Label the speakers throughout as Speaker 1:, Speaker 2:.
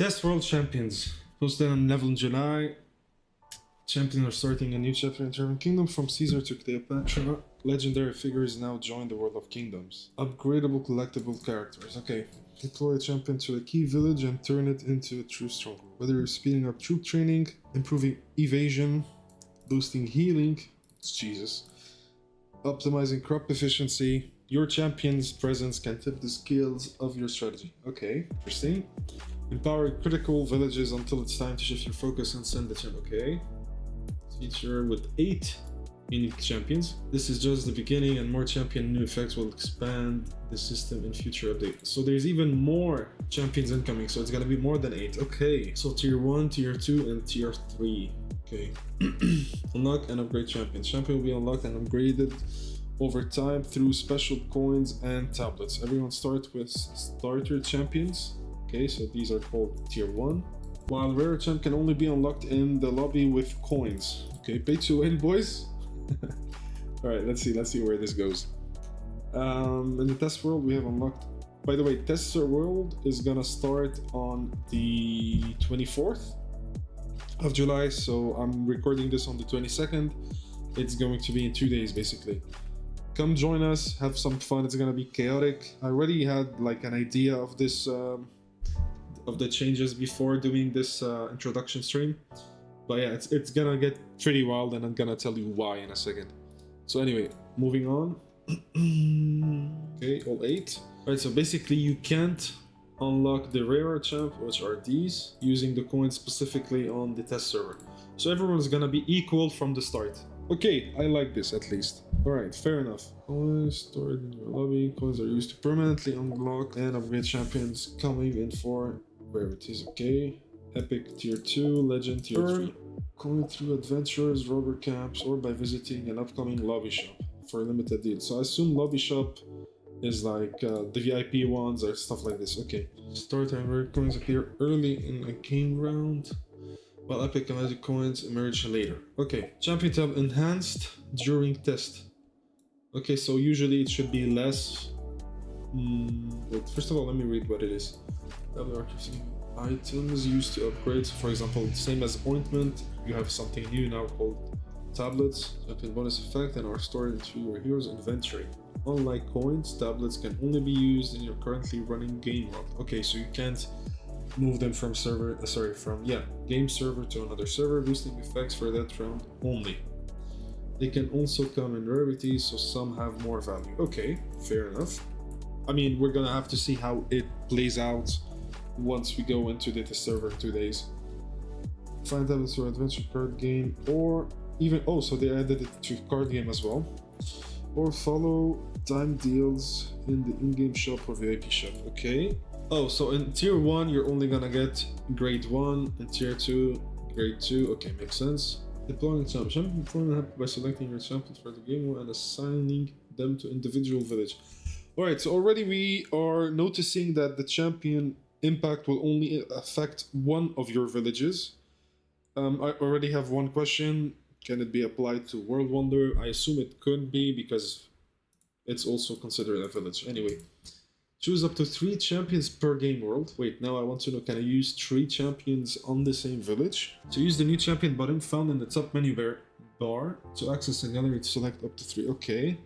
Speaker 1: Test World Champions. Posted on level in July. Champions are starting a new chapter in Travian Kingdoms from Caesar to Cleopatra. Legendary figures now join the world of kingdoms. Upgradable collectible characters. Okay. Deploy a champion to a key village and turn it into a true stronghold. Whether you're speeding up troop training, improving evasion, boosting healing, Jesus, optimizing crop efficiency, your champion's presence can tip the scales of your strategy. Okay, interesting. Empower critical villages until it's time to shift your focus and send the champ. Okay. Feature with 8 unique champions. This is just the beginning, and more champion new effects will expand the system in future updates. So there's even more champions incoming, so it's gonna be more than 8. Okay, so tier 1, tier 2, and tier 3. Okay. Unlock and upgrade champions. Champion will be unlocked and upgraded over time through special coins and tablets. Everyone starts with starter champions. Okay, so these are called tier 1. While rare champ can only be unlocked in the lobby with coins. Okay, pay to win, boys. Alright, let's see where this goes. In the test world we have unlocked, by the way, tester world is gonna start on the 24th of July, so I'm recording this on the 22nd. It's going to be in 2 days basically. Come join us, have some fun. It's gonna be chaotic. I already had like an idea of this of the changes before doing this introduction stream, but yeah, it's gonna get pretty wild, and I'm gonna tell you why in a second. So anyway, moving on. Okay, all 8. All right, so basically you can't unlock the rarer champ, which are these, using the coins specifically on the test server. So everyone's gonna be equal from the start. Okay, I like this at least. Alright, fair enough. Coins stored in your lobby. Coins are used to permanently unlock and upgrade champions coming in for rarities. Okay. Epic tier 2, legend tier 3. Coin through adventures, robber camps, or by visiting an upcoming lobby shop for a limited deal. So I assume lobby shop is like the VIP ones or stuff like this. Okay. Start and rare coins appear early in a game round, while epic and magic coins emerge later. Okay. Champion tab enhanced during test. Okay, so usually it should be less. Wait, first of all, let me read what it is. Items used to upgrade. So for example, same as ointment, you have something new now called tablets. Champion bonus effect and are stored into your hero's inventory. Unlike coins, tablets can only be used in your currently running game world. Okay, so you can't move them from game server to another server, boosting effects for that round only. They can also come in rarities, so some have more value. Okay, fair enough. I mean, we're gonna have to see how it plays out once we go into the server in 2 days. Find tablets or adventure card game, or even, oh, so they added it to card game as well. Or follow time deals in the in-game shop or VIP shop. Okay. Oh, so in tier 1, you're only gonna get grade 1, and tier 2, grade 2. Okay, makes sense. Deploying champion by selecting your champions for the game and assigning them to individual village. Alright, so already we are noticing that the champion impact will only affect one of your villages. I already have one question. Can it be applied to World Wonder? I assume it could be because it's also considered a village. Anyway, choose up to 3 champions per game world. Wait, now I want to know, can I use 3 champions on the same village? So use the new champion button found in the top menu bar to access a gallery to select up to 3. Okay.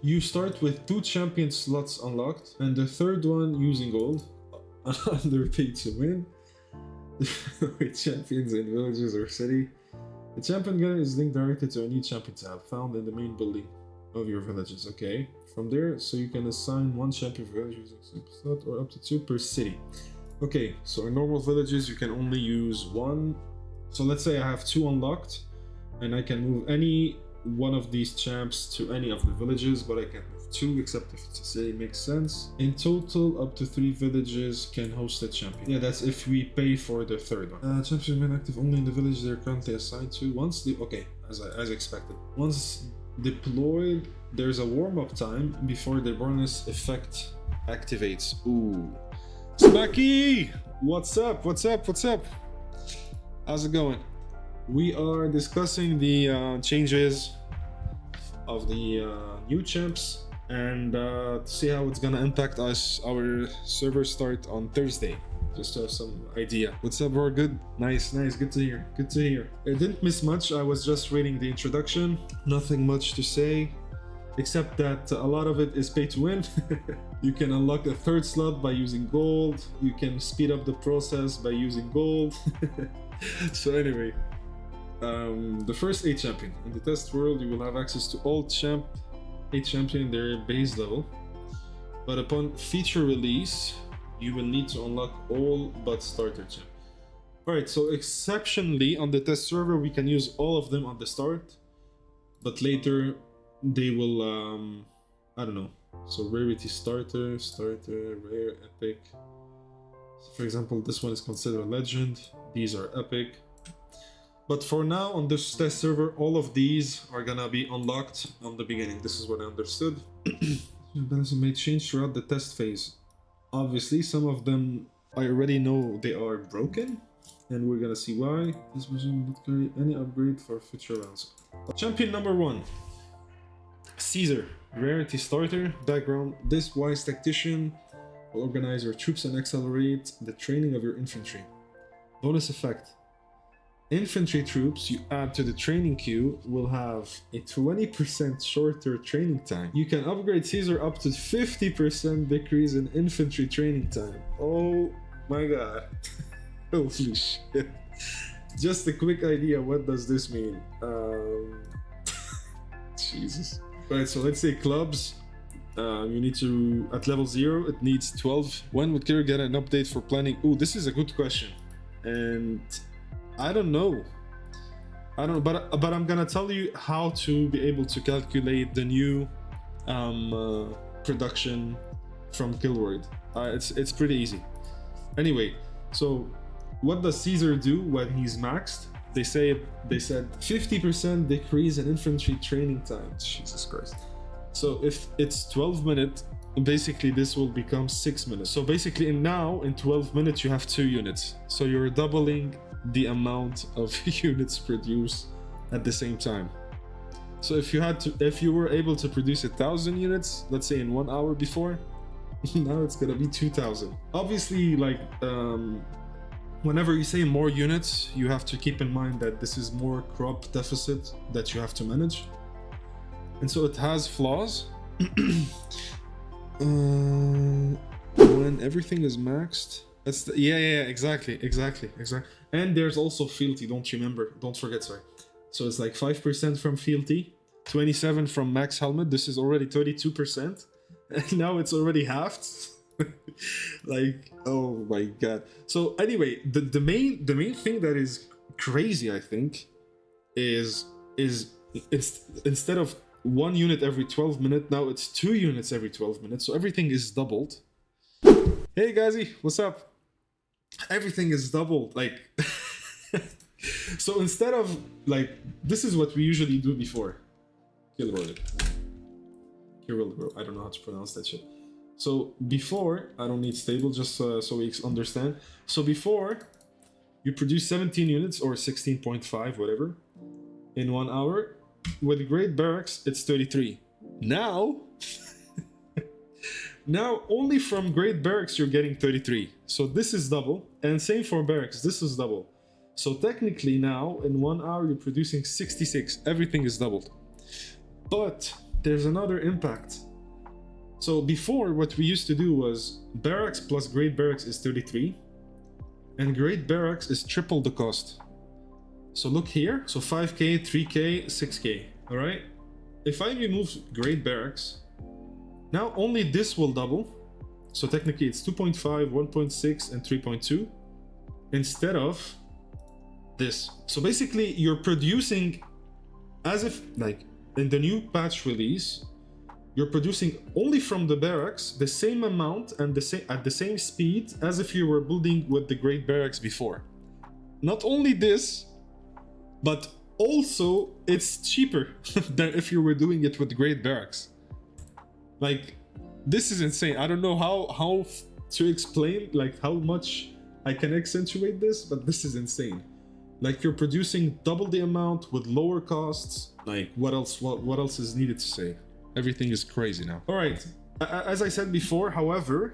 Speaker 1: You start with 2 champion slots unlocked, and the third one using gold. Under pay to win. With champions in villages or city. The champion gallery is linked directly to a new champion tab found in the main building of your villages. Okay, from there, so you can assign 1 champion per village using simple slot, or up to 2 per city. Okay, so in normal villages you can only use 1. So let's say I have 2 unlocked, and I can move any one of these champs to any of the villages, but I can move 2 except if it's a city. Makes sense. In total, up to 3 villages can host a champion. Yeah, that's if we pay for the third one. Champions remain active only in the village they're currently assigned to. Once the as expected. Once deployed, there's a warm-up time before the bonus effect activates. Ooh. Smacky! What's up? What's up? What's up? How's it going? We are discussing the changes of the new champs and to see how it's gonna impact us. Our server start on Thursday. just to have some idea. What's up, bro? Good. Nice, nice. Good to hear. Good to hear. I didn't miss much. I was just reading the introduction. Nothing much to say, except that a lot of it is pay to win. You can unlock a third slot by using gold. You can speed up the process by using gold. So anyway, the first 8 champion. In the test world, you will have access to all 8 champion in their base level. But upon feature release, you will need to unlock all but starter champ. Alright, so exceptionally on the test server, we can use all of them on the start. But later, they will, I don't know. So rarity starter, rare, epic. So for example, this one is considered a legend. These are epic. But for now, on this test server, all of these are gonna be unlocked on the beginning. This is what I understood. Balance may change throughout the test phase. Obviously, some of them I already know they are broken, and we're gonna see why. This version will not carry any upgrade for future rounds. Champion number 1. Caesar, rarity starter, background. This wise tactician will organize your troops and accelerate the training of your infantry. Bonus effect. Infantry troops you add to the training queue will have a 20% shorter training time. You can upgrade Caesar up to 50% decrease in infantry training time. Oh my god. Holy shit. Just a quick idea, what does this mean? Jesus. Right, so let's say clubs. You need to, at level 0, it needs 12. When would Kira get an update for planning? Ooh, this is a good question. And I don't know, but I'm gonna tell you how to be able to calculate the new production from Killward. It's pretty easy. Anyway, so what does Caesar do when he's maxed? They said 50% decrease in infantry training time. Jesus Christ. So if it's 12 minutes, basically this will become 6 minutes. So basically now in 12 minutes you have 2 units. So you're doubling the amount of units produced at the same time. So if you were able to produce 1,000 units, let's say in 1 hour before, now it's gonna be 2,000. Obviously, like whenever you say more units, you have to keep in mind that this is more crop deficit that you have to manage, and so it has flaws. When everything is maxed. That's the, yeah, exactly. And there's also fealty, don't forget, sorry. So it's like 5% from fealty, 27 from max helmet. This is already 32%, and now it's already halved. Like, oh my god. So anyway, the main thing that is crazy, I think, is it's instead of 1 unit every 12 minutes, now it's 2 units every 12 minutes. So everything is doubled. Hey Gazi, what's up? Everything is doubled, like. So instead of, like, this is what we usually do before. Kirill, bro. I don't know how to pronounce that shit. So before, I don't need stable, just so we understand. So before, you produce 17 units or 16.5, whatever, in 1 hour. With Great Barracks, it's 33. Now, now only from Great Barracks you're getting 33. So this is double, and same for Barracks, this is double. So technically now, in 1 hour you're producing 66. Everything is doubled. But there's another impact. So before, what we used to do was Barracks plus Great Barracks is 33, and Great Barracks is triple the cost. So look here, so 5k, 3k, 6k, all right? If I remove Great Barracks, now only this will double. So technically it's 2.5, 1.6, and 3.2 instead of this. So basically you're producing as if, like, in the new patch release, you're producing only from the barracks the same amount and at the same speed as if you were building with the Great Barracks before. Not only this, but also it's cheaper than if you were doing it with Great Barracks. Like, this is insane. I don't know how to explain, like, how much I can accentuate this, but this is insane. Like, you're producing double the amount with lower costs. Like, what else is needed to say? Everything is crazy now. All right, As I said before, however,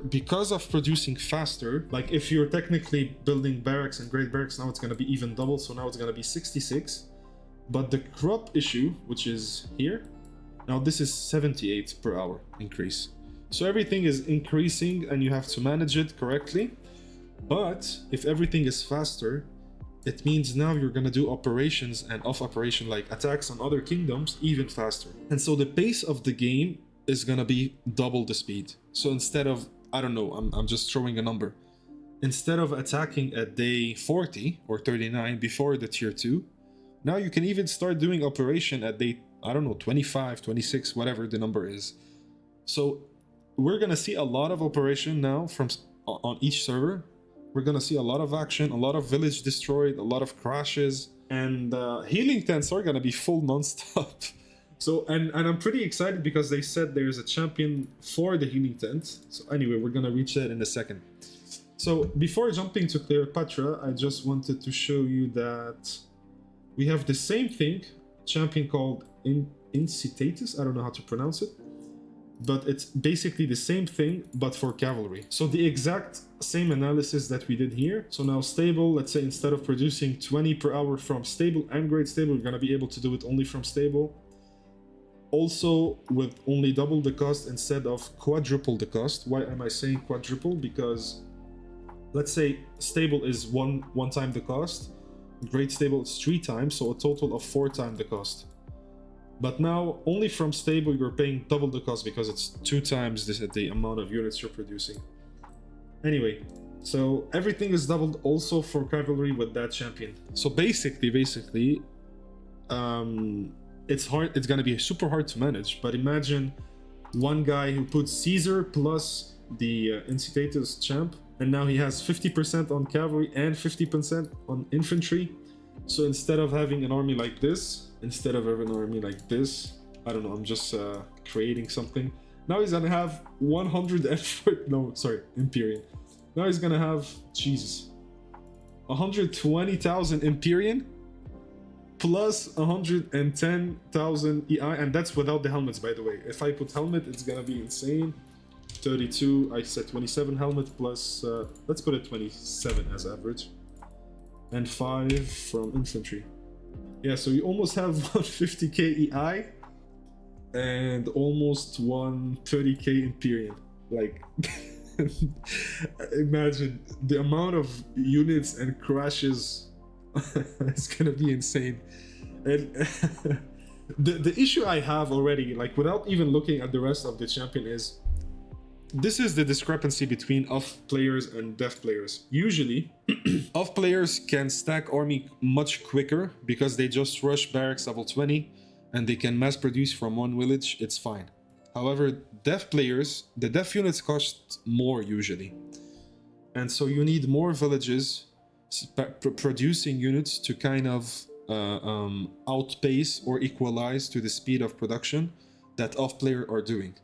Speaker 1: because of producing faster, like if you're technically building barracks and great barracks, now it's going to be even double, so now it's going to be 66. But the crop issue, which is here, now this is 78 per hour increase. So everything is increasing and you have to manage it correctly. But if everything is faster, it means now you're gonna do operations and off-operation like attacks on other kingdoms even faster. And so the pace of the game is gonna be double the speed. So instead of, I don't know, I'm just throwing a number. Instead of attacking at day 40 or 39 before the tier 2, now you can even start doing operation at day, I don't know, 25, 26, whatever the number is. So we're gonna see a lot of operation now on each server. We're gonna see a lot of action, a lot of village destroyed, a lot of crashes, and healing tents are gonna be full non-stop. So, and I'm pretty excited because they said there's a champion for the healing tent. So anyway, we're gonna reach that in a second. So before jumping to Cleopatra, I just wanted to show you that we have the same thing, champion called Incitatus, I don't know how to pronounce it, but it's basically the same thing, but for cavalry. So the exact same analysis that we did here. So now stable, let's say instead of producing 20 per hour from stable and great stable, we're gonna be able to do it only from stable. Also with only double the cost instead of quadruple the cost. Why am I saying quadruple? Because let's say stable is one time the cost, great stable is 3 times, so a total of 4 times the cost. But now only from stable you're paying double the cost because it's 2 times the amount of units you're producing. Anyway, so everything is doubled also for cavalry with that champion. So basically it's gonna be super hard to manage, but imagine one guy who puts Caesar plus the Incitatus champ, and now he has 50% on cavalry and 50% on infantry. So instead of having an army like this, I don't know, I'm just creating something. Now he's gonna have 100 Empyrean. Now he's gonna have, Jesus, 120,000 Empyrean plus 110,000 EI, and that's without the helmets, by the way. If I put helmet, it's gonna be insane. 32, I said 27 helmet plus, let's put it 27 as average. And 5 from infantry. Yeah, so you almost have 150k EI and almost 130k Empyrean. Like, imagine the amount of units and crashes. It's gonna be insane. And the issue I have already, like without even looking at the rest of the champion, is this is the discrepancy between off players and def players. Usually, off players can stack army much quicker because they just rush barracks level 20 and they can mass produce from one village, it's fine. However, def players, the def units cost more usually. And so you need more villages producing units to kind of outpace or equalize to the speed of production that off player are doing.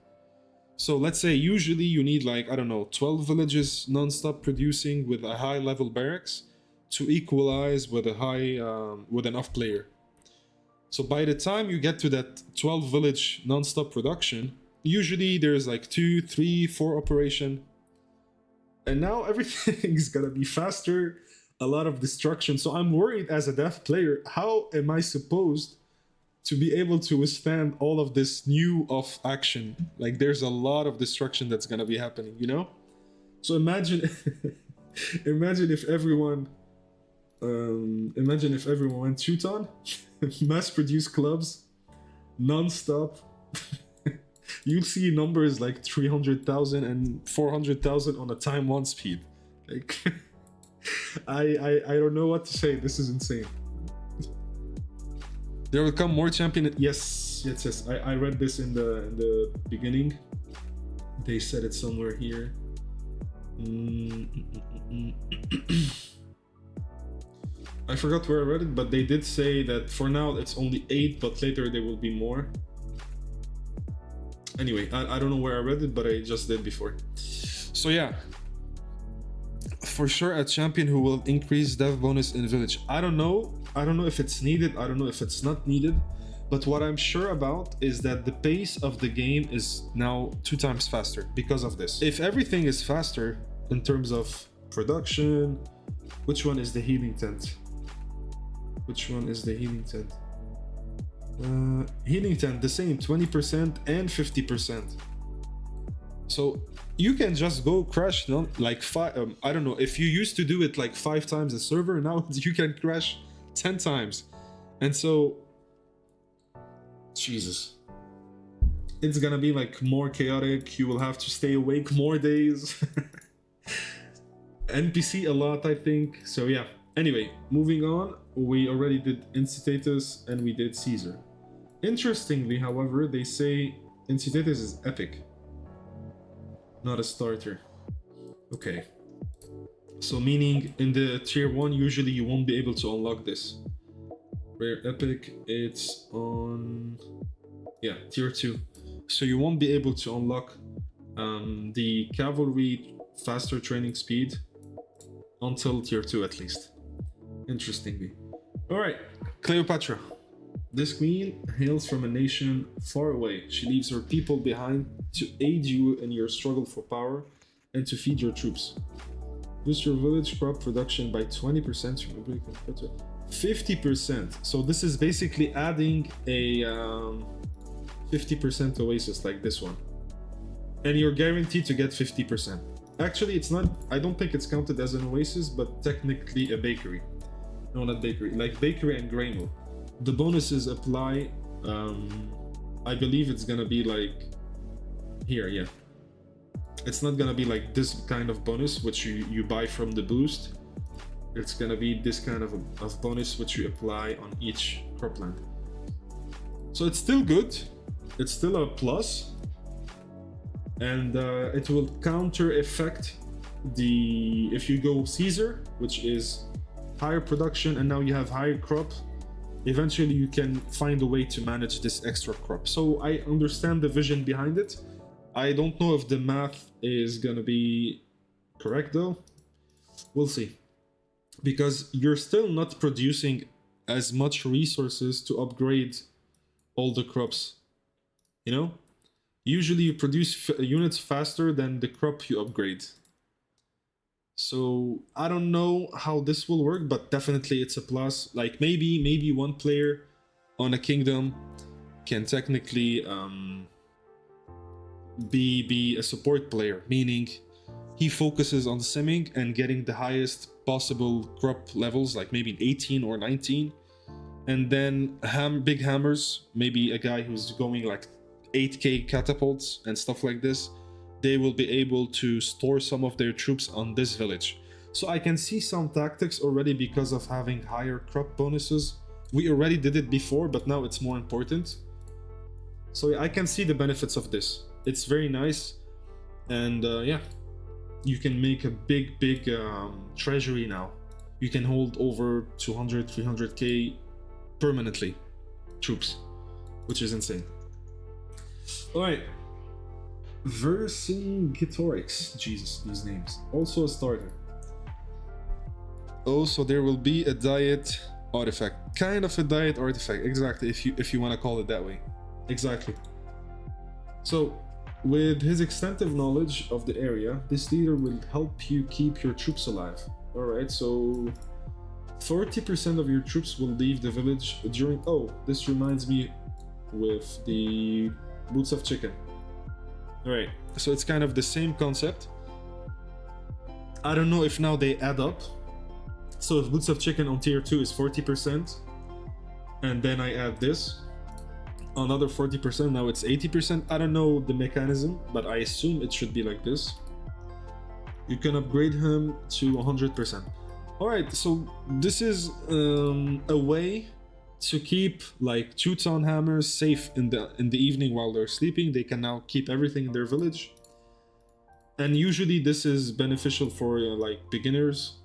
Speaker 1: So let's say usually you need like, I don't know, 12 villages non-stop producing with a high level barracks to equalize with a high, with an off player. So by the time you get to that 12 village non-stop production, usually there's like 2, 3, 4 operation. And now everything's gonna be faster, a lot of destruction. So I'm worried as a def player, how am I supposed to be able to withstand all of this new off action? Like there's a lot of destruction that's gonna be happening, you know? So imagine imagine if everyone went Teuton, mass produce clubs non-stop. You'll see numbers like 300,000 and 400,000 on a time 1 speed. Like I don't know what to say. This is insane. There will come more champion. Yes. I read this in the beginning. They said it somewhere here. I forgot where I read it, but they did say that for now it's only 8, but later there will be more. Anyway, I don't know where I read it, but I just did before. So yeah, for sure a champion who will increase dev bonus in village. I don't know if it's needed, I don't know if it's not needed, But what I'm sure about is that the pace of the game is now 2 times faster because of this. If everything is faster in terms of production, which one is the healing tent? Which one is the healing tent? Healing tent, the same, 20% and 50%. So you can just go crash, no? Like I don't know, if you used to do it like 5 times a server, now you can crash 10 times. And so, Jesus, it's gonna be like more chaotic. You will have to stay awake more days. NPC a lot, I think. So yeah, anyway, moving on. We already did Incitatus and we did Caesar. Interestingly, however, they say Incitatus is epic, not a starter. Okay. So meaning in the tier 1, usually you won't be able to unlock this. Rare epic, it's on... yeah, tier 2. So you won't be able to unlock the cavalry faster training speed until tier 2 at least. Interestingly. Alright, Cleopatra. This queen hails from a nation far away. She leaves her people behind to aid you in your struggle for power and to feed your troops. Boost your village crop production by 20% to 50%. So this is basically adding a 50% oasis like this one. And you're guaranteed to get 50%. Actually, it's not, I don't think it's counted as an oasis, but technically a bakery. No, not bakery, like bakery and grain mill. The bonuses apply, I believe it's gonna be like here, yeah. It's not gonna be like this kind of bonus, which you buy from the boost. It's gonna be this kind of bonus, which you apply on each cropland. So it's still good. It's still a plus. And it will counter effect if you go Caesar, which is higher production, and now you have higher crop. Eventually you can find a way to manage this extra crop. So I understand the vision behind it. I don't know if the math is gonna be correct though. We'll see. Because you're still not producing as much resources to upgrade all the crops. You know? Usually you produce units faster than the crop you upgrade. So I don't know how this will work, but definitely it's a plus. Like maybe one player on a kingdom can technically be a support player, meaning he focuses on simming and getting the highest possible crop levels, like maybe 18 or 19, and then big hammers, maybe a guy who's going like 8k catapults and stuff like this. They will be able to store some of their troops on this village. So I can see some tactics already because of having higher crop bonuses. We already did it before, but now it's more important. So yeah, I can see the benefits of this. It's very nice. And yeah, you can make a big treasury now. You can hold over 200, 300k permanently troops, which is insane. All right. Vercingetorix, Jesus, these names. Also a starter. Also, there will be a diet artifact, kind of a diet artifact, exactly. If you want to call it that way, exactly. So, with his extensive knowledge of the area, this leader will help you keep your troops alive. All right, so 40% of your troops will leave the village during. Oh, this reminds me with the boots of chicken. Alright, so it's kind of the same concept. I don't know if now they add up. So if boots of chicken on tier 2 is 40%, and then I add this, another 40%, now it's 80%. I don't know the mechanism, but I assume it should be like this. You can upgrade him to 100%. Alright, so this is a way to keep like 2-ton hammers safe in the evening while they're sleeping. They can now keep everything in their village, and usually this is beneficial for like beginners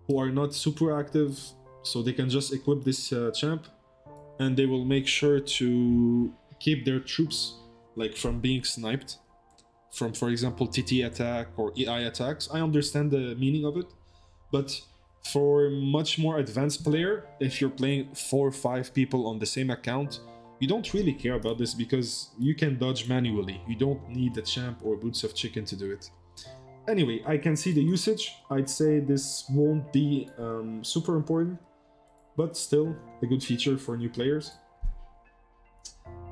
Speaker 1: who are not super active, so they can just equip this champ, and they will make sure to keep their troops like from being sniped from, for example, TT attack or EI attacks. I understand the meaning of it, but for much more advanced player, if you're playing 4 or 5 people on the same account, You don't really care about this because you can dodge manually. You don't need a champ or boots of chicken to do it. Anyway, I can see the usage. I'd say this won't be super important, but still a good feature for new players.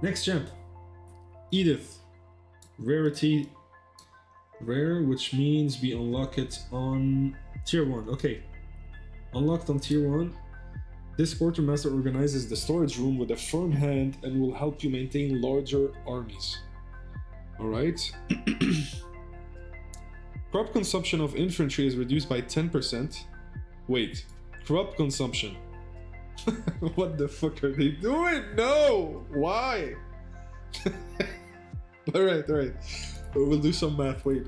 Speaker 1: Next champ, Edith. Rarity rare, which means we unlock it on tier 1. Okay, unlocked on tier 1. This quartermaster organizes the storage room with a firm hand and will help you maintain larger armies. Alright. Crop consumption of infantry is reduced by 10%. Wait, crop consumption. What the fuck are they doing? No! Why? Alright. We'll do some math. Wait.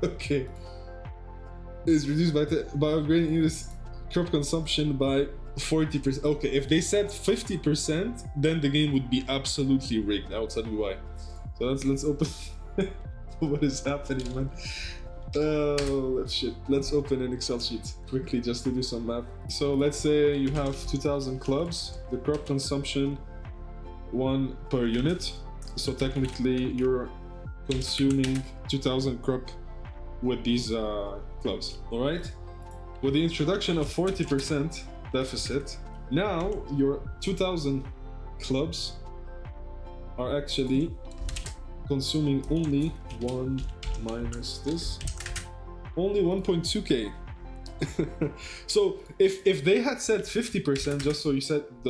Speaker 1: Okay. Is reduced by upgrading this crop consumption by 40%. Okay, if they said 50%, then the game would be absolutely rigged. I'll tell you why. So let's open. What is happening, man? Let's open an Excel sheet quickly just to do some math. So let's say you have 2,000 clubs. The crop consumption 1 per unit. So technically you're consuming 2,000 crop with these clubs. All right. With the introduction of 40% deficit, now your 2,000 clubs are actually consuming only 1 minus this, only 1.2k. So if they had said 50%,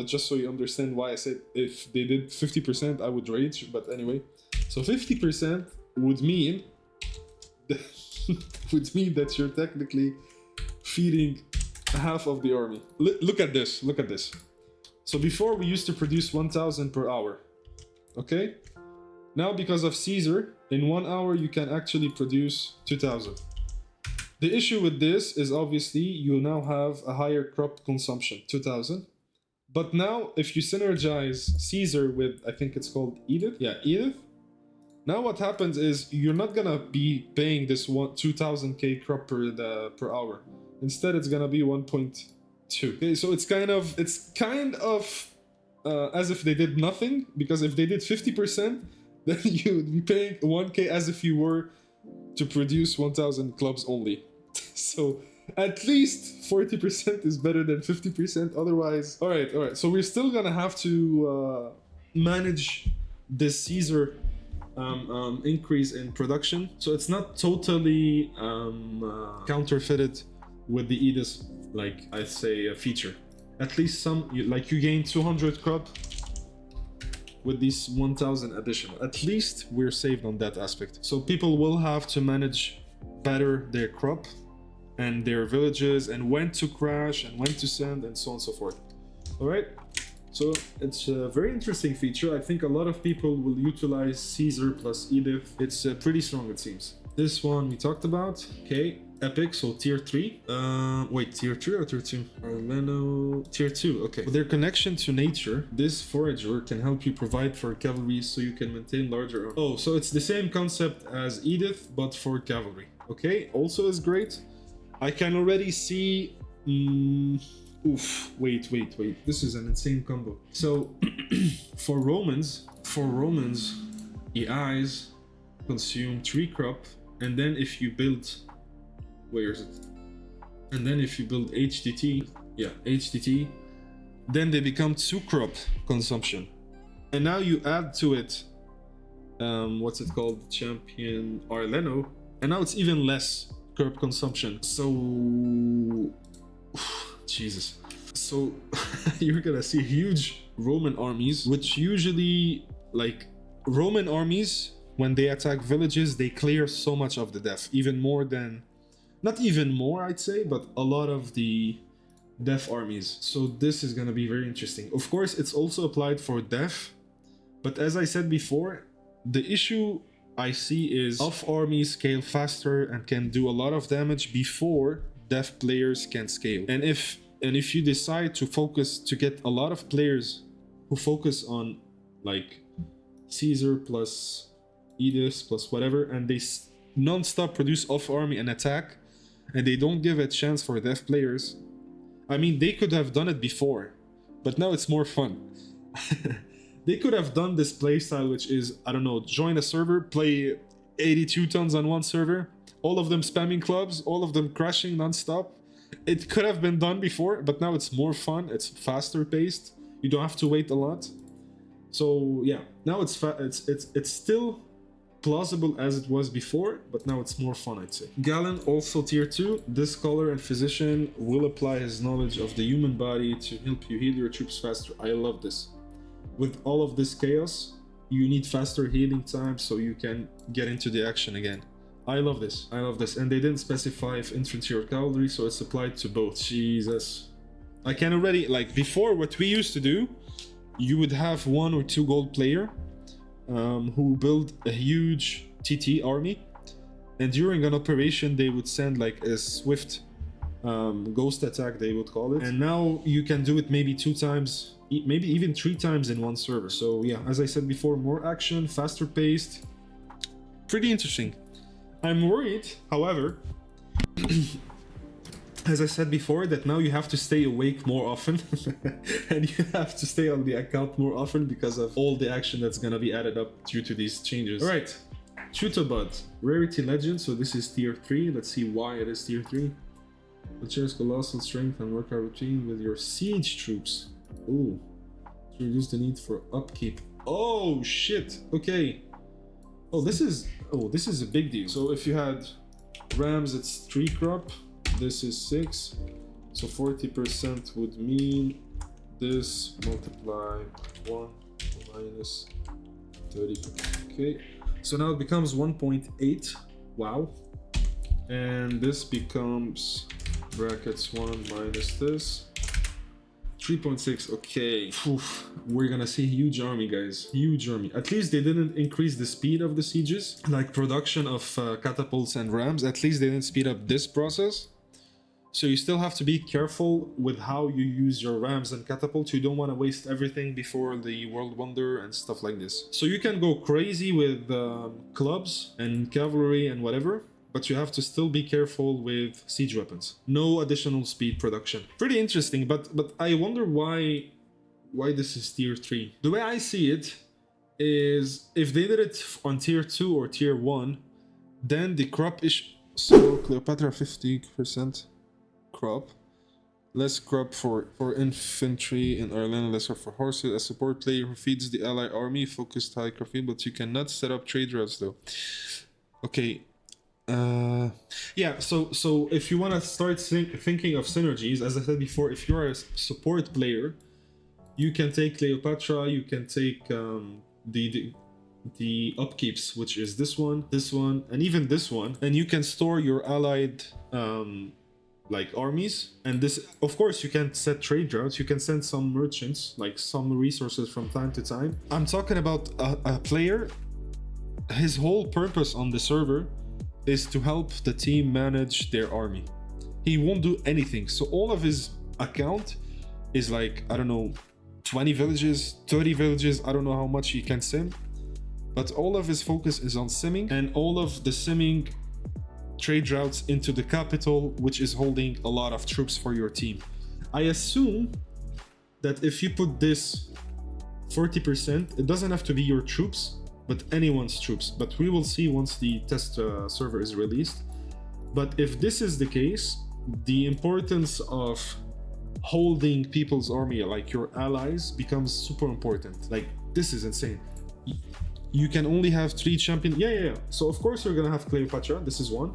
Speaker 1: just so you understand why I said if they did 50%, I would rage. But anyway, so 50% would mean that you're technically feeding half of the army. Look at this. So before we used to produce 1,000 per hour. Okay. Now because of Caesar, in 1 hour you can actually produce 2,000. The issue with this is obviously you now have a higher crop consumption, 2,000. But now if you synergize Caesar with, I think it's called Edith. Yeah, Edith. Now what happens is you're not gonna be paying this 2,000k crop per hour. Instead, it's gonna be 1.2. Okay, so it's kind of as if they did nothing, because if they did 50%, then you would be paying 1k as if you were to produce 1,000 clubs only. So at least 40% is better than 50%. Otherwise, all right. So we're still gonna have to manage this Caesar increase in production. So it's not totally counterfeited with the Edith, like I say, a feature. At least you gain 200 crop with these 1,000 additional. At least we're saved on that aspect. So people will have to manage better their crop and their villages and when to crash and when to send and so on and so forth. All right. So it's a very interesting feature. I think a lot of people will utilize Caesar plus Edith. It's pretty strong, it seems. This one we talked about. Okay. Epic, so tier 3. Wait, tier 3 or tier 2? Meno, tier 2, okay. With their connection to nature, this forager can help you provide for cavalry so you can maintain larger armies. Oh, so it's the same concept as Edith, but for cavalry. Okay, also is great. I can already see... wait. This is an insane combo. So, for Romans, EIs consume 3 crop, and then if you build... Where is it? And then if you build HDT, then they become 2 crop consumption. And now you add to it, what's it called? Champion Arleno. And now it's even less crop consumption. So, Jesus. So you're gonna see huge Roman armies, which usually, like, Roman armies, when they attack villages, they clear so much of the death, even more than... Not even more, I'd say, but a lot of the deaf armies. So this is gonna be very interesting. Of course, it's also applied for deaf, but as I said before, the issue I see is off armies scale faster and can do a lot of damage before deaf players can scale. And if you decide to get a lot of players who focus on like Caesar plus Edith plus whatever, and they non-stop produce off army and attack, and they don't give a chance for deaf players. I mean, they could have done it before, but now it's more fun. They could have done this playstyle, which is, I don't know, join a server, play 82 tons on one server, all of them spamming clubs, all of them crashing non-stop. It could have been done before, but now it's more fun, it's faster paced, you don't have to wait a lot. So yeah, now it's still plausible as it was before, but now it's more fun, I'd say. Gallen, also tier 2. This scholar and physician will apply his knowledge of the human body to help you heal your troops faster. I love this. With all of this chaos, you need faster healing time so you can get into the action again. I love this. I love this. And they didn't specify if infantry or cavalry, so it's applied to both. Jesus. I can already, like before, what we used to do, you would have 1 or 2 gold player who build a huge TT army, and during an operation they would send like a swift ghost attack, they would call it, and now you can do it maybe 2 times, maybe even 3 times in one server. So yeah, as I said before, more action, faster paced, pretty interesting. I'm worried, however, as I said before, that now you have to stay awake more often and you have to stay on the account more often because of all the action that's gonna be added up due to these changes. All right, Teutobod, rarity legend, so this is tier 3. Let's see why it is tier 3. It shares colossal strength and workout routine with your siege troops. Ooh, to reduce the need for upkeep. Oh shit, okay. Oh, this is a big deal. So if you had rams, it's 3 crop. This is 6, so 40% would mean this multiply 1 minus 30. Okay, so now it becomes 1.8. Wow. And this becomes brackets 1 minus this 3.6. Okay. Oof. We're gonna see huge army, guys. Huge army. At least they didn't increase the speed of the sieges, like production of catapults and rams. At least they didn't speed up this process. So you still have to be careful with how you use your rams and catapults. You don't want to waste everything before the World Wonder and stuff like this. So you can go crazy with clubs and cavalry and whatever, but you have to still be careful with siege weapons. No additional speed production. Pretty interesting, but I wonder why this is tier 3. The way I see it is if they did it on tier 2 or tier 1, then the crop is... So Cleopatra 50%. Crop, less crop for infantry in Ireland, lesser for horses. A support player who feeds the ally army, focused high crop field, but you cannot set up trade routes though. Okay, yeah. So if you want to start thinking of synergies, as I said before, if you're a support player, you can take Cleopatra, you can take the upkeeps, which is this one, and even this one, and you can store your allied like armies. And this, of course, you can set trade routes, you can send some merchants, like some resources from time to time. I'm talking about a player, his whole purpose on the server is to help the team manage their army. He won't do anything, so all of his account is like, I don't know, 20 villages, 30 villages, I don't know how much he can sim, but all of his focus is on simming, and all of the simming trade routes into the capital, which is holding a lot of troops for your team. I assume that if you put this 40%, it doesn't have to be your troops, but anyone's troops. But we will see once the test server is released. But if this is the case, the importance of holding people's army, like your allies, becomes super important. Like, this is insane. You can only have 3 champions. Yeah. So of course you're gonna have Cleopatra, this is one.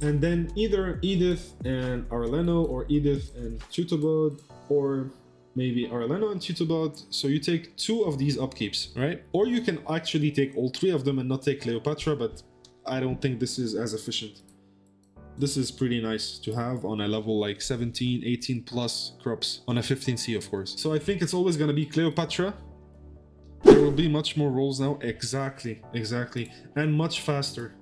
Speaker 1: And then either Edith and Arleno, or Edith and Teutobod, or maybe Arleno and Teutobod. So you take 2 of these upkeeps, right? Or you can actually take all 3 of them and not take Cleopatra, but I don't think this is as efficient. This is pretty nice to have on a level like 17, 18 plus crops, on a 15C of course. So I think it's always gonna be Cleopatra. There will be much more rolls now. Exactly. And much faster.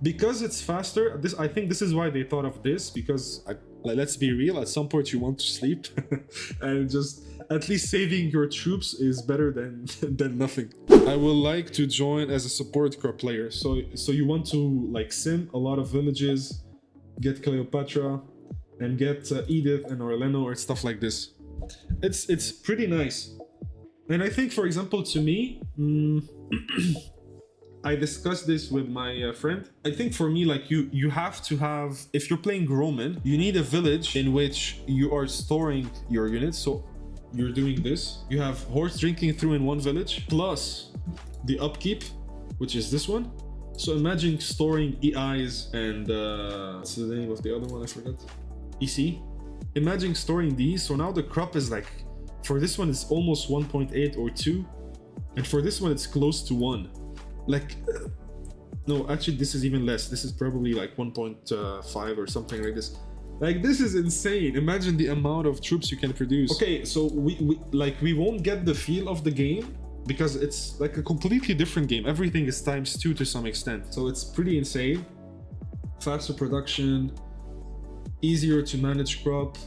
Speaker 1: Because it's faster, I think this is why they thought of this, because let's be real, at some point you want to sleep and just at least saving your troops is better than nothing. I would like to join as a support crop player. So you want to like sim a lot of villages, get Cleopatra, and get Edith and Arleno or stuff like this. it's pretty nice. And I think, for example, to me, I discussed this with my friend. I think for me, like you have to have, if you're playing Roman, you need a village in which you are storing your units. So you're doing this. You have horse drinking through in one village, plus the upkeep, which is this one. So imagine storing EIs and what's the name of the other one? I forgot. EC. Imagine storing these. So now the crop is like, for this one it's almost 1.8 or 2, and for this one it's close to 1. Like, no, actually this is even less. This is probably like 1.5 or something like this. Like, this is insane. Imagine the amount of troops you can produce. Okay, so we won't get the feel of the game because it's like a completely different game. Everything is ×2 to some extent. So it's pretty insane. Faster production, easier to manage crop,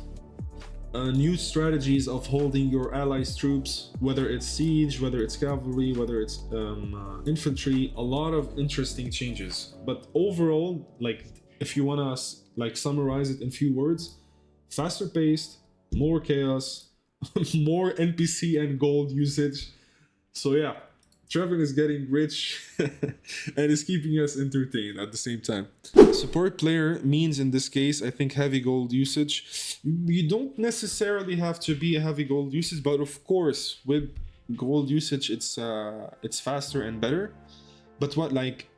Speaker 1: new strategies of holding your allies' troops, whether it's siege, whether it's cavalry, whether it's infantry, a lot of interesting changes. But overall, like, if you wanna like summarize it in few words, faster paced, more chaos, more NPC and gold usage. So yeah, Travian is getting rich and is keeping us entertained at the same time. Support player means in this case, I think, heavy gold usage. You don't necessarily have to be a heavy gold usage, but of course with gold usage it's faster and better. But what, like,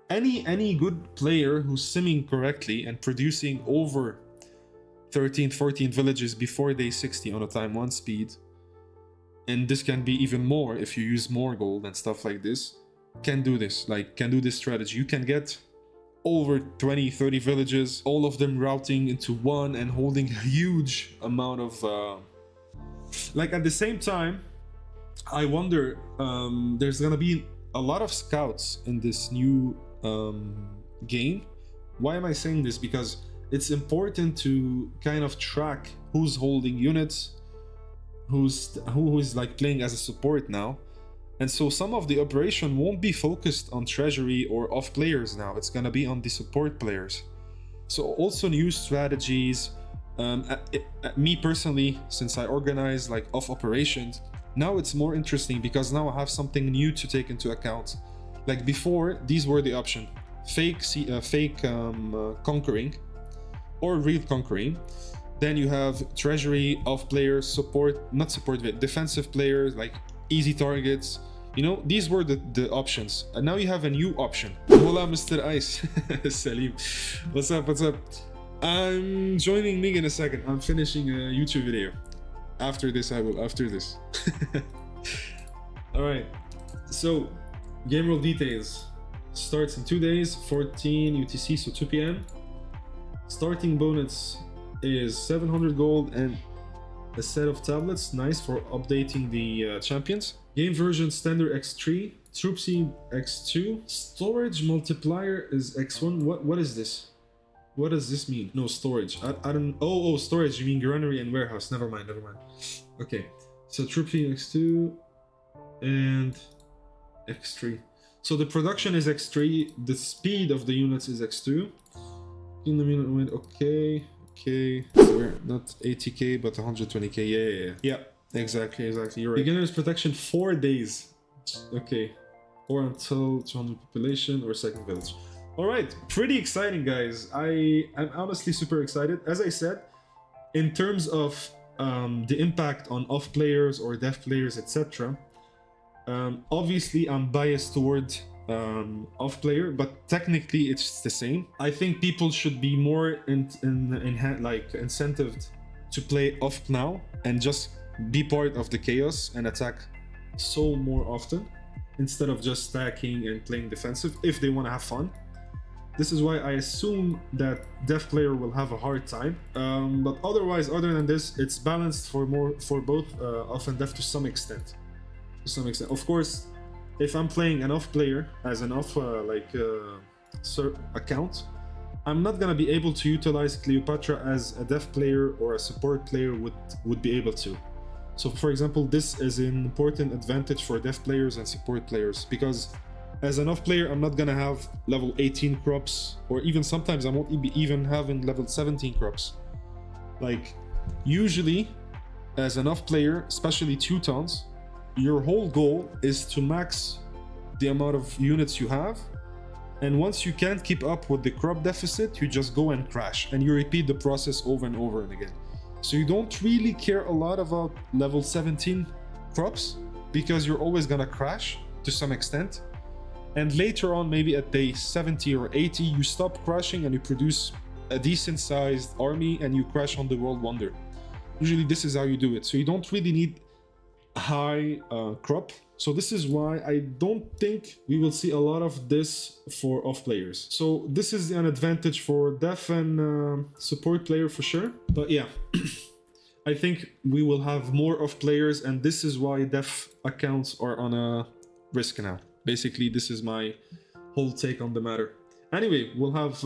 Speaker 1: any good player who's simming correctly and producing over 13, 14 villages before day 60 on a time 1 speed, and this can be even more if you use more gold and stuff like this, can do this, like, can do this strategy. You can get over 20, 30 villages, all of them routing into one and holding a huge amount of like, at the same time, I wonder, there's gonna be a lot of scouts in this new game. Why am I saying this? Because it's important to kind of track who's holding units, who is like playing as a support now. And so some of the operation won't be focused on treasury or off players now. It's gonna be on the support players. So also new strategies. Me personally, since I organize like off operations, now it's more interesting because now I have something new to take into account. Like before, these were the option: fake conquering or real conquering. Then you have treasury, off players, support, not support, but defensive players, like easy targets. You know, these were the options. And now you have a new option. Hola, Mr. Ice. Salim. What's up? What's up? I'm joining Mig in a second. I'm finishing a YouTube video. After this, I will. After this. All right. So, game rule details. Starts in 2 days, 14 UTC, so 2 p.m. Starting bonus is 700 gold and a set of tablets. Nice for updating the champions. Game version standard X3, troop seed X2, storage multiplier is X1. What is this? What does this mean? No, storage. I don't. Oh, storage. You mean granary and warehouse? Never mind. Okay, so troop seed X2 and X3. So the production is X3. The speed of the units is X2. In the minute win. Okay. So we're not 80k but 120k. Yeah, exactly. You're right. Beginner's protection 4 days. Okay, or until 200 population or second village. All right, pretty exciting, guys. I'm honestly super excited. As I said, in terms of the impact on off players or deaf players, etc. Obviously, I'm biased toward off player, but technically it's the same. I think people should be more incentived to play off now and just be part of the chaos and attack so more often instead of just stacking and playing defensive if they want to have fun. This is why I assume that deaf player will have a hard time, but otherwise, other than this, it's balanced for both off and deaf to some extent. Of course, if I'm playing an off player as an off account, I'm not gonna be able to utilize Cleopatra as a deaf player or a support player would be able to. So for example, this is an important advantage for deaf players and support players, because as an off player, I'm not gonna have level 18 crops, or even sometimes I won't be even having level 17 crops. Like, usually as an off player, especially Teutons, your whole goal is to max the amount of units you have. And once you can't keep up with the crop deficit, you just go and crash, and you repeat the process over and over and again. So you don't really care a lot about level 17 crops, because you're always gonna crash to some extent. And later on, maybe at day 70 or 80, you stop crashing and you produce a decent sized army and you crash on the World Wonder. Usually this is how you do it. So you don't really need high crop. So this is why I don't think we will see a lot of this for off players. So this is an advantage for def and support player for sure. But yeah, I think we will have more off players, and this is why def accounts are on a risk now. Basically, this is my whole take on the matter. Anyway, we'll have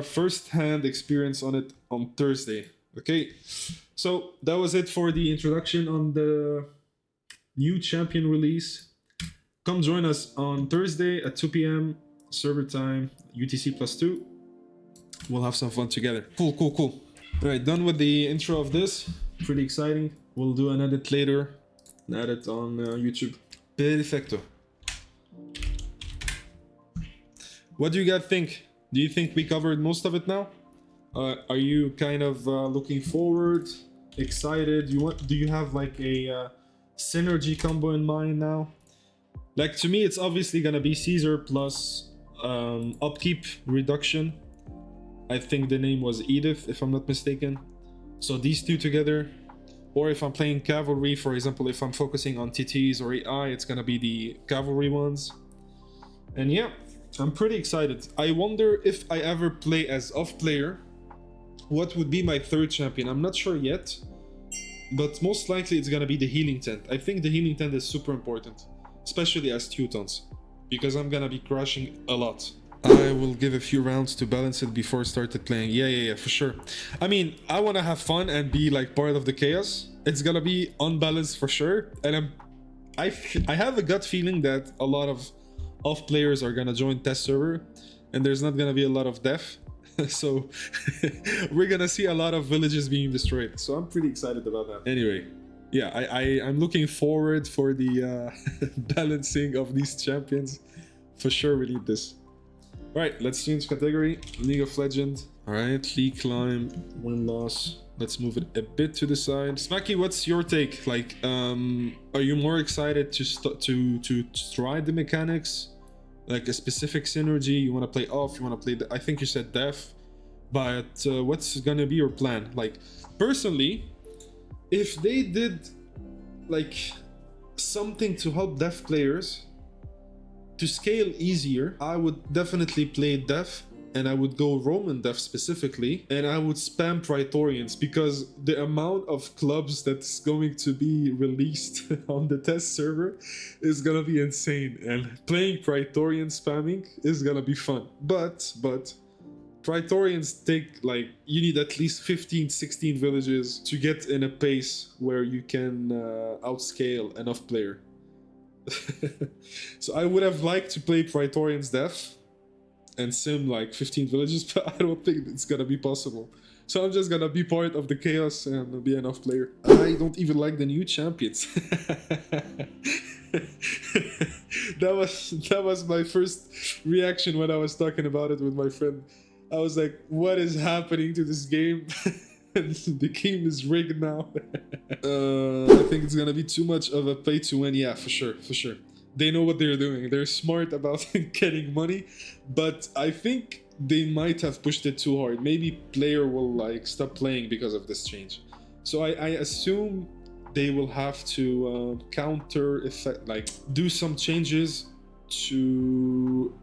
Speaker 1: first-hand experience on it on Thursday. Okay, so that was it for the introduction on the new champion release. Come join us on Thursday at 2 p.m. server time, UTC +2. We'll have some fun together. Cool. All right, done with the intro of this. Pretty exciting. We'll do an edit later and add it on YouTube. Perfecto. What do you guys think? Do you think we covered most of it now? Are you kind of looking forward, excited? Do you have like a synergy combo in mind now? Like, to me, it's obviously gonna be Caesar plus upkeep reduction. I think the name was Edith, if I'm not mistaken. So these two together. Or if I'm playing cavalry, for example, if I'm focusing on TTs or AI, it's gonna be the cavalry ones. And yeah, I'm pretty excited. I wonder if I ever play as off player, what would be my third champion? I'm not sure yet, but most likely it's gonna be the healing tent. I think the healing tent is super important, especially as Teutons, because I'm gonna be crashing a lot. I will give a few rounds to balance it before I started playing. Yeah, for sure. I mean, I want to have fun and be like part of the chaos. It's gonna be unbalanced for sure, and I have a gut feeling that a lot of off players are gonna join test server, and there's not gonna be a lot of def. So we're gonna see a lot of villages being destroyed. So I'm pretty excited about that. Anyway, yeah, I'm looking forward for the balancing of these champions. For sure, we need this. Alright, let's change category. League of Legends. Alright, league climb, win-loss. Let's move it a bit to the side. Smacky, what's your take? Like, are you more excited to try the mechanics? Like a specific synergy? You want to play off? You want to play I think you said def. But what's gonna be your plan? Like, personally, if they did like something to help def players to scale easier, I would definitely play def, and I would go Roman def specifically, and I would spam Praetorians, because the amount of clubs that's going to be released on the test server is gonna be insane, and playing Praetorian spamming is gonna be fun. But Praetorians take, like, you need at least 15-16 villages to get in a pace where you can outscale an off player. So I would have liked to play Praetorians def and sim like 15 villages, but I don't think it's gonna be possible. So I'm just gonna be part of the chaos and be an off player. I don't even like the new champions. That was my first reaction when I was talking about it with my friend. I was like, what is happening to this game? The game is rigged now. I think it's gonna be too much of a pay to win. Yeah, for sure. They know what they're doing. They're smart about getting money, but I think they might have pushed it too hard. Maybe player will like stop playing because of this change. So I assume they will have to counter effect, like do some changes to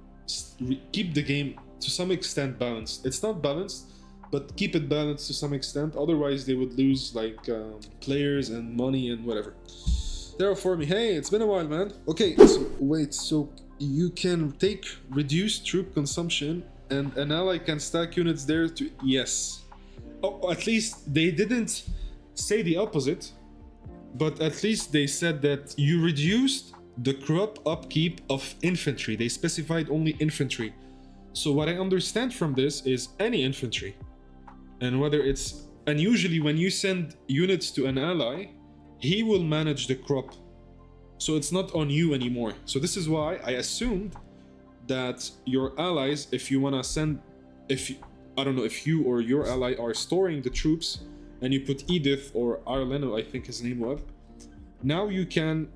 Speaker 1: keep the game to some extent balanced. It's not balanced, but keep it balanced to some extent. Otherwise they would lose like players and money and whatever. Terraforming, hey, it's been a while, man. Okay, so wait, so you can take reduced troop consumption and an ally can stack units there to... Yes. Oh, at least they didn't say the opposite, but at least they said that you reduced the crop upkeep of infantry. They specified only infantry. So what I understand from this is any infantry. And whether it's And usually when you send units to an ally, he will manage the crop. So it's not on you anymore. So this is why I assumed that your allies, if you want to send, I don't know if you or your ally are storing the troops and you put Edith or Arleno, I think his name was, now you can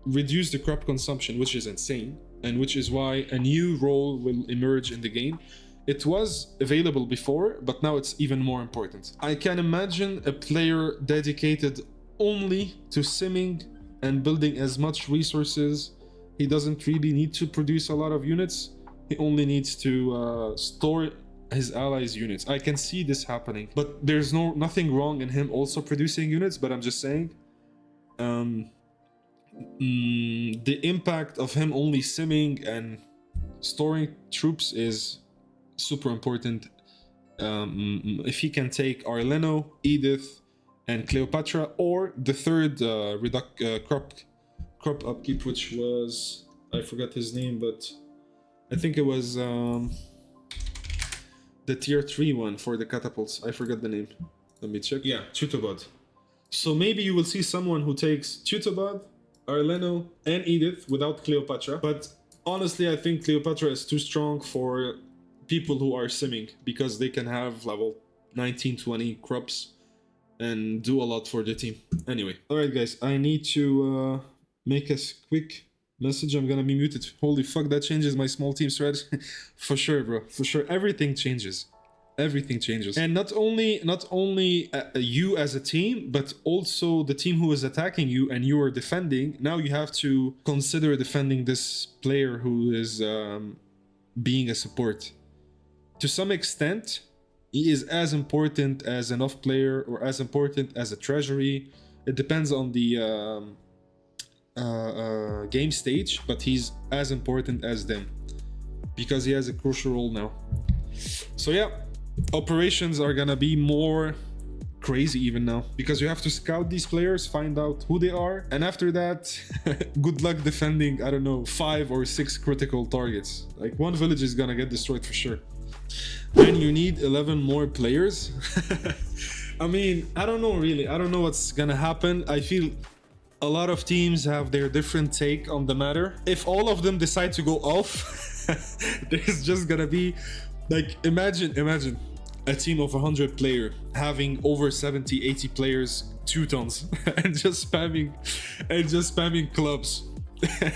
Speaker 1: reduce the crop consumption, which is insane, and which is why a new role will emerge in the game. It was available before, but now it's even more important. I can imagine a player dedicated only to simming and building as much resources. He doesn't really need to produce a lot of units. He only needs to store his allies' units. I can see this happening, but there's nothing wrong in him also producing units, but I'm just saying the impact of him only simming and storing troops is super important. If he can take Arleno, Edith, and Cleopatra, or the third crop upkeep, which was, I forgot his name, but I think it was the tier 3 one for the catapults. I forgot the name. Let me check. Yeah, Teutobod. So maybe you will see someone who takes Teutobod, Arleno, and Edith without Cleopatra. But honestly, I think Cleopatra is too strong for people who are simming, because they can have level 19, 20 crops and do a lot for the team. Anyway, alright guys, I need to make a quick message. I'm gonna be muted. Holy fuck, that changes my small team strategy. For sure, bro, for sure. Everything changes. Everything changes. And not only you as a team, but also the team who is attacking you and you are defending. Now you have to consider defending this player who is being a support. To some extent, he is as important as an off player or as important as a treasury. It depends on the game stage, but he's as important as them because he has a crucial role now. So yeah, operations are gonna be more crazy even now, because you have to scout these players, find out who they are, and after that good luck defending, I don't know, 5 or 6 critical targets. Like, one village is gonna get destroyed for sure. And you need 11 more players. I mean, I don't know really. I don't know what's gonna happen. I feel a lot of teams have their different take on the matter. If all of them decide to go off, there's just gonna be, like, imagine a team of 100 players having over 70, 80 players, Teutons, and just spamming clubs.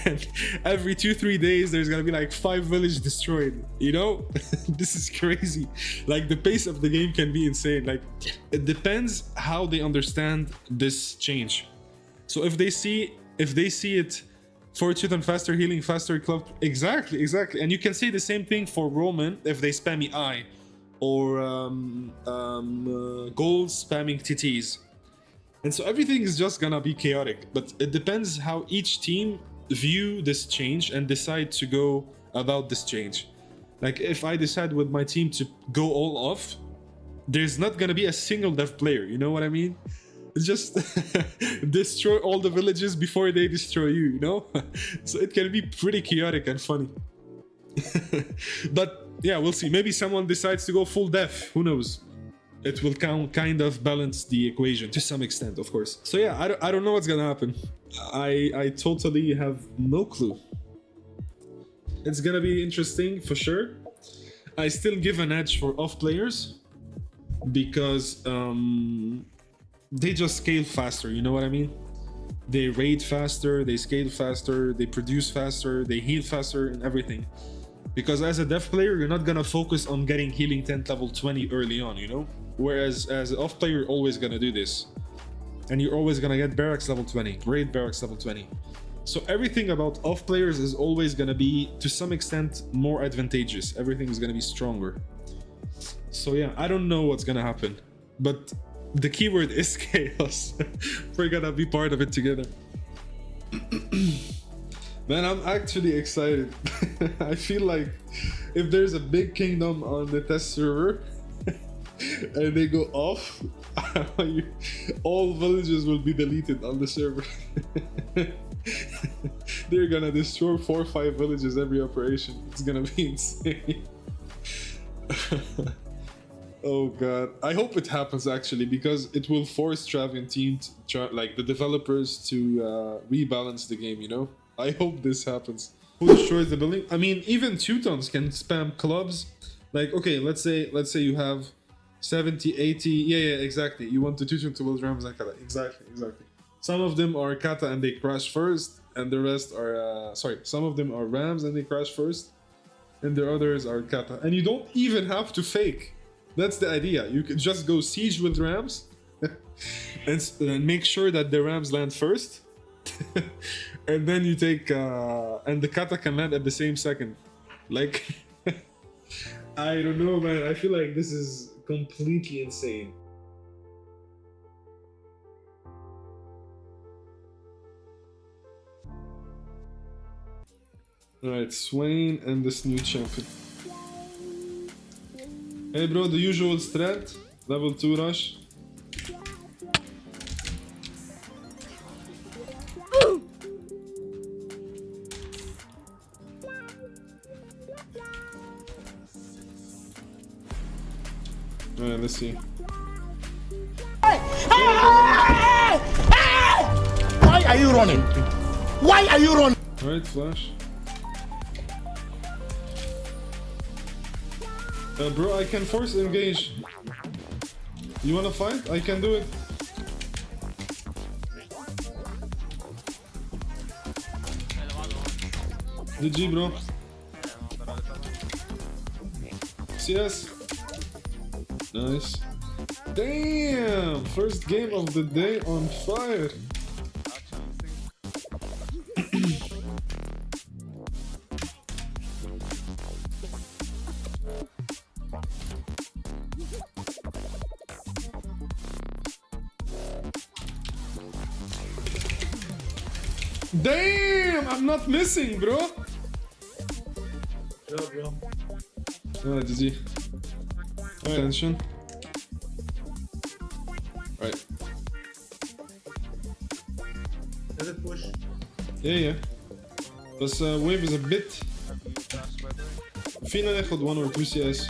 Speaker 1: And every 2-3 days there's gonna be like 5 villages destroyed, you know? This is crazy. Like, the pace of the game can be insane. Like, it depends how they understand this change. So if they see it, fortune and faster, healing faster, club, exactly. And you can say the same thing for Roman if they spam EI, or gold spamming TTs. And so everything is just gonna be chaotic, but it depends how each team view this change and decide to go about this change. Like, if I decide with my team to go all off, there's not gonna be a single dev player, you know what I mean? Just destroy all the villages before they destroy you, you know? So it can be pretty chaotic and funny. But yeah, we'll see. Maybe someone decides to go full dev, who knows? It will kind of balance the equation to some extent, of course. So yeah, I don't know what's gonna happen. I totally have no clue. It's gonna be interesting for sure. I still give an edge for off players because they just scale faster, you know what I mean? They raid faster, they scale faster, they produce faster, they heal faster, and everything. Because as a dev player, you're not gonna focus on getting healing 10 level 20 early on, you know? Whereas as an off player, you're always gonna do this. And you're always gonna get barracks level 20, raid barracks level 20. So everything about off players is always gonna be, to some extent, more advantageous. Everything is gonna be stronger. So yeah, I don't know what's gonna happen. But the keyword is chaos. We're gonna be part of it together. Man, I'm actually excited. I feel like if there's a big kingdom on the test server and they go off, all villages will be deleted on the server. They're gonna destroy 4 or 5 villages every operation. It's gonna be insane. Oh god, I hope it happens actually, because it will force Travian team to like the developers to rebalance the game, you know? I hope this happens. Who destroys the building? I mean, even Teutons can spam clubs. Like, okay, let's say you have 70, 80, yeah, exactly. You want the Teuton to build rams and kata. Exactly. Some of them are kata and they crash first, and the rest are, some of them are rams and they crash first, and the others are kata. And you don't even have to fake. That's the idea. You could just go siege with rams and make sure that the rams land first. And then you take, and the kata can land at the same second. Like, I don't know, man. I feel like this is completely insane. Alright, Swain and this new champion. Hey bro, the usual strat. Level 2 rush. Alright, let's see.
Speaker 2: Why are you running? Why are you running?
Speaker 1: Alright, flash. Bro, I can force engage. You wanna fight? I can do it. GG, bro. CS. Nice. Damn! First game of the day on fire. Damn! I'm not missing, bro.
Speaker 3: Yeah, bro.
Speaker 1: Alright, GG. Alright, attention. Right.
Speaker 3: Let it push.
Speaker 1: Yeah. بس wave is a bit. فينا ناخد 1 or 2 CS.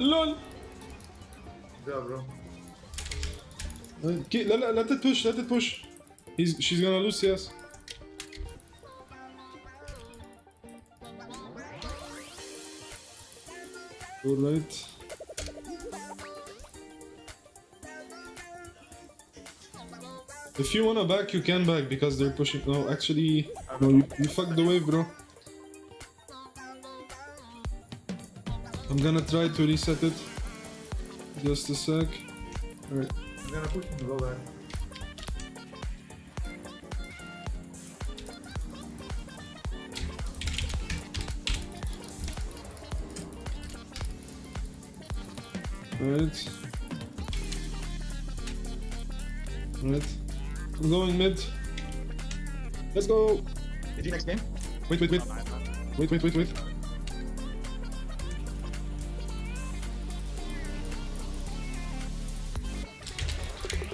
Speaker 1: LOL.
Speaker 3: Yeah, bro.
Speaker 1: Let it push. She's gonna lose CS. Alright. If you wanna back, you can back because they're pushing. No, actually, no, you fucked the wave, bro. I'm gonna try to reset it. Just a sec. Alright.
Speaker 3: I'm gonna push him to go back.
Speaker 1: Alright. Alright. I'm going mid. Let's go!
Speaker 3: GG next game?
Speaker 1: Wait. Wait.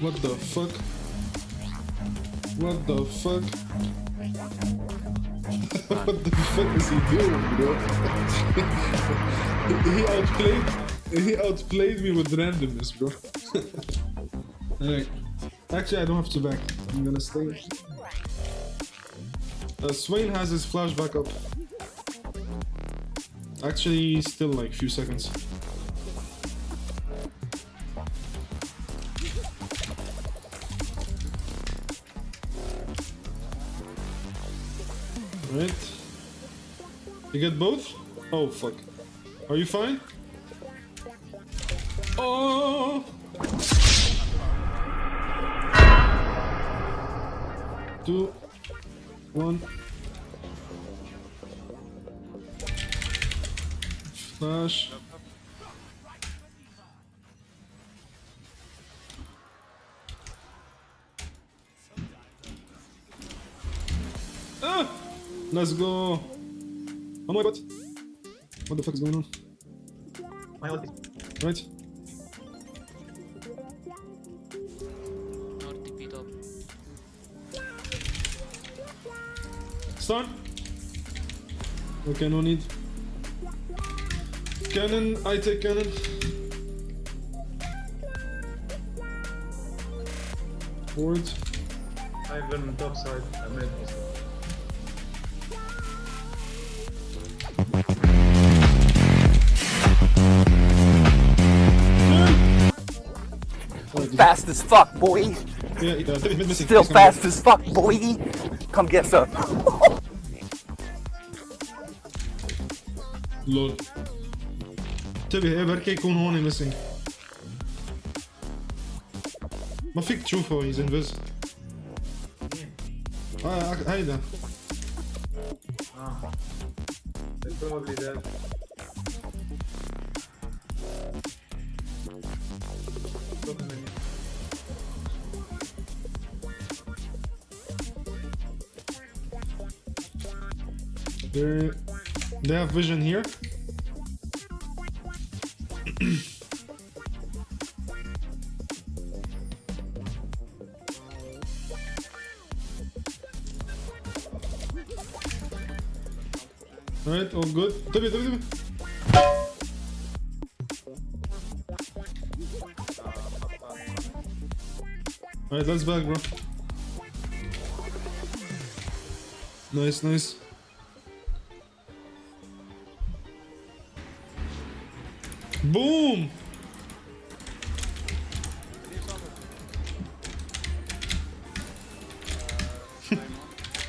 Speaker 1: What the fuck? What the fuck? What the fuck is he doing, bro? he outplayed me with randomness, bro. Alright. Actually, I don't have to back. I'm gonna stay. Swain has his flash back up. Actually, still like few seconds. Right. You get both? Oh fuck. Are you fine? Oh! 2, 1. Flash. Ah! Let's go. Oh my god. What the fuck is going on?
Speaker 3: My ult is.
Speaker 1: Right?
Speaker 4: North TP top.
Speaker 1: Stun. Okay, no need. Cannon, I take cannon. Forward.
Speaker 3: I've been on top side. I made also.
Speaker 2: Fast as fuck, boy.
Speaker 1: Yeah, missing.
Speaker 2: Still fast as fuck, boy. Come get some.
Speaker 1: لول انتبه ايه بركي يكون هون ميسنج ما فيك تشوفه هيز انفيز هيدا
Speaker 3: Ah. They're probably dead. Look at me.
Speaker 1: they have vision here. Alright, all good. انتبه Alright, let's back, bro. Nice. Boom!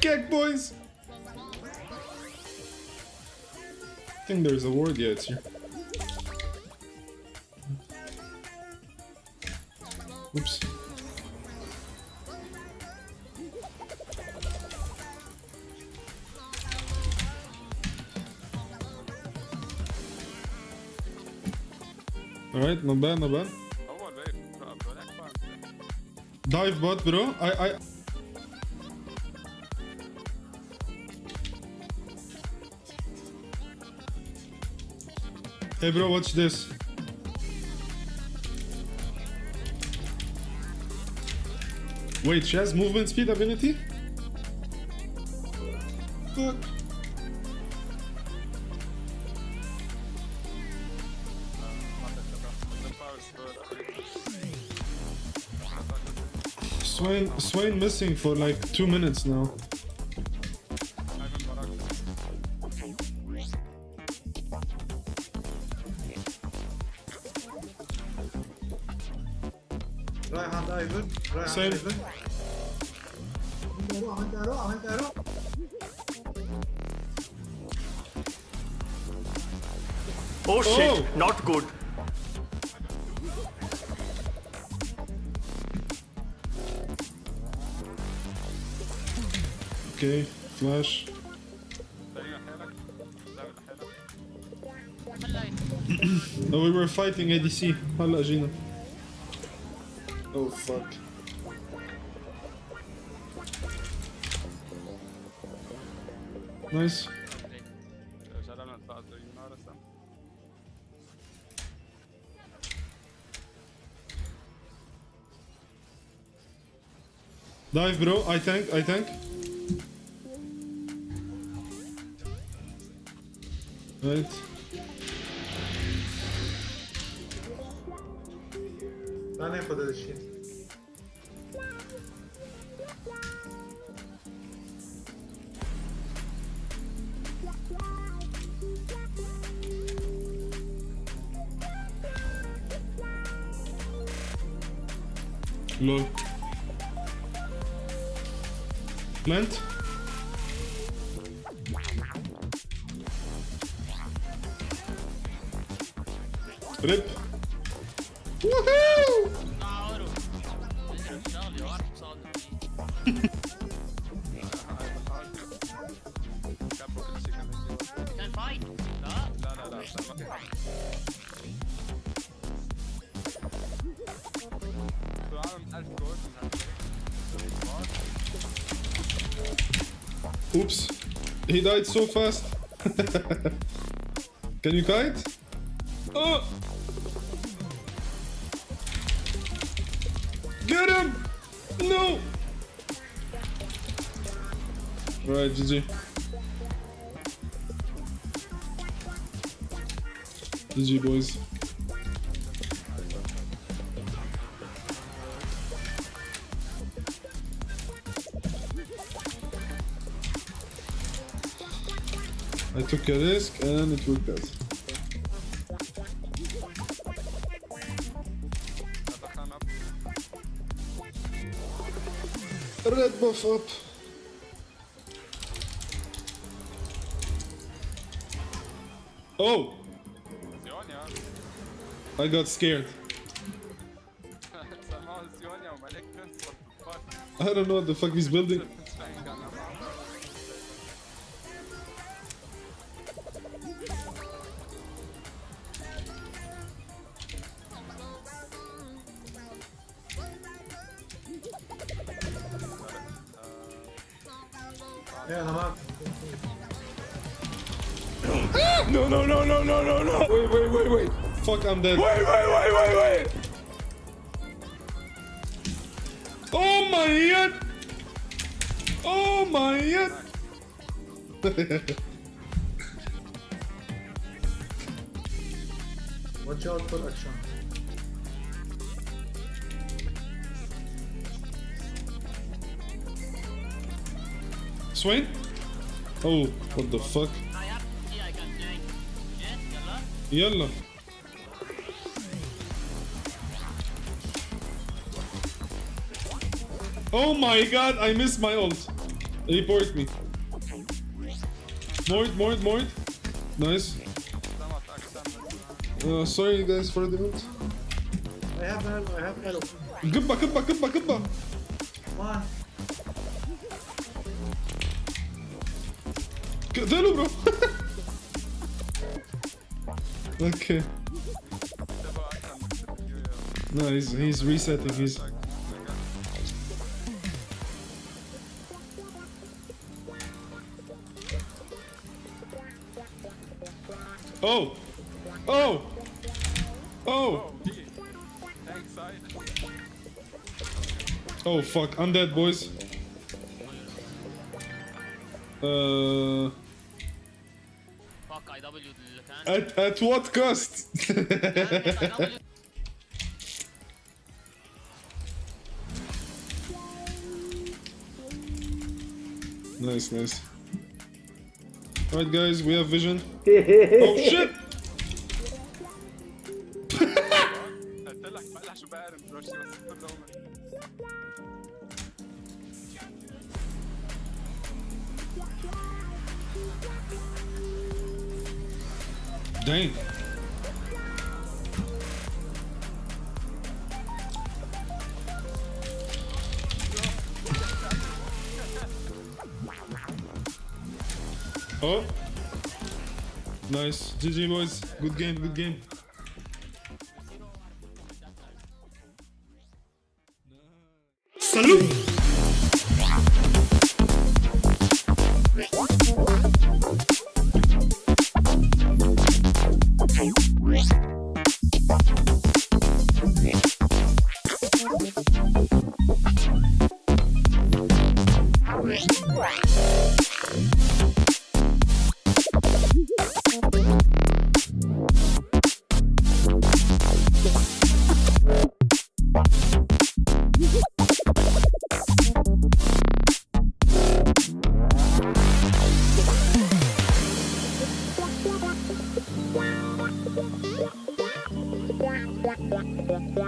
Speaker 1: Kick, boys! I think there's a ward. Yeah, it's here. Oops. Alright, not bad. Dive bot, bro. I Hey bro, watch this. Wait, she has movement speed ability? Fuck. Swain missing for like 2 minutes now.
Speaker 3: Right hand diver. Right
Speaker 1: Same.
Speaker 3: hand diver. عملت arrow.
Speaker 2: Oh shit, not good.
Speaker 1: Okay, flash. Oh, we were fighting ADC. هلا جينا. Oh fuck. Nice. Dive, bro. I tank. Right.
Speaker 3: لا ناخذ هذا الشيء.
Speaker 1: Lol. Plant. Rip. Woohoo!
Speaker 4: Can fight.
Speaker 1: Oops. He died so fast. Can you kite? Oh! Get him! No! Right, GG. GG, boys. I took a risk and it worked out. Red buff up. Oh! I got scared. I don't know what the fuck he's building.
Speaker 3: Yeah, I'm out.
Speaker 2: No, no, no, no, no, no, no. Wait.
Speaker 1: Fuck, I'm dead.
Speaker 2: Wait.
Speaker 1: Oh my god! Oh my god!
Speaker 3: Watch out for action.
Speaker 1: Swain? Oh, what the fuck? Yalla. Oh my god, I missed my ult. Report me. Mort. Nice. Sorry guys for the ult.
Speaker 3: I have arrow.
Speaker 1: Gubba.
Speaker 3: Come on.
Speaker 1: قتله bro. Okay. No, he's resetting. He's. Oh! Oh fuck, I'm dead, boys.
Speaker 4: Fuck IW اللي كان
Speaker 1: At what cost? Nice. Alright guys, we have vision. Oh shit! Dang. Oh. Nice. GG boys. Good game. Salute!
Speaker 5: Wow.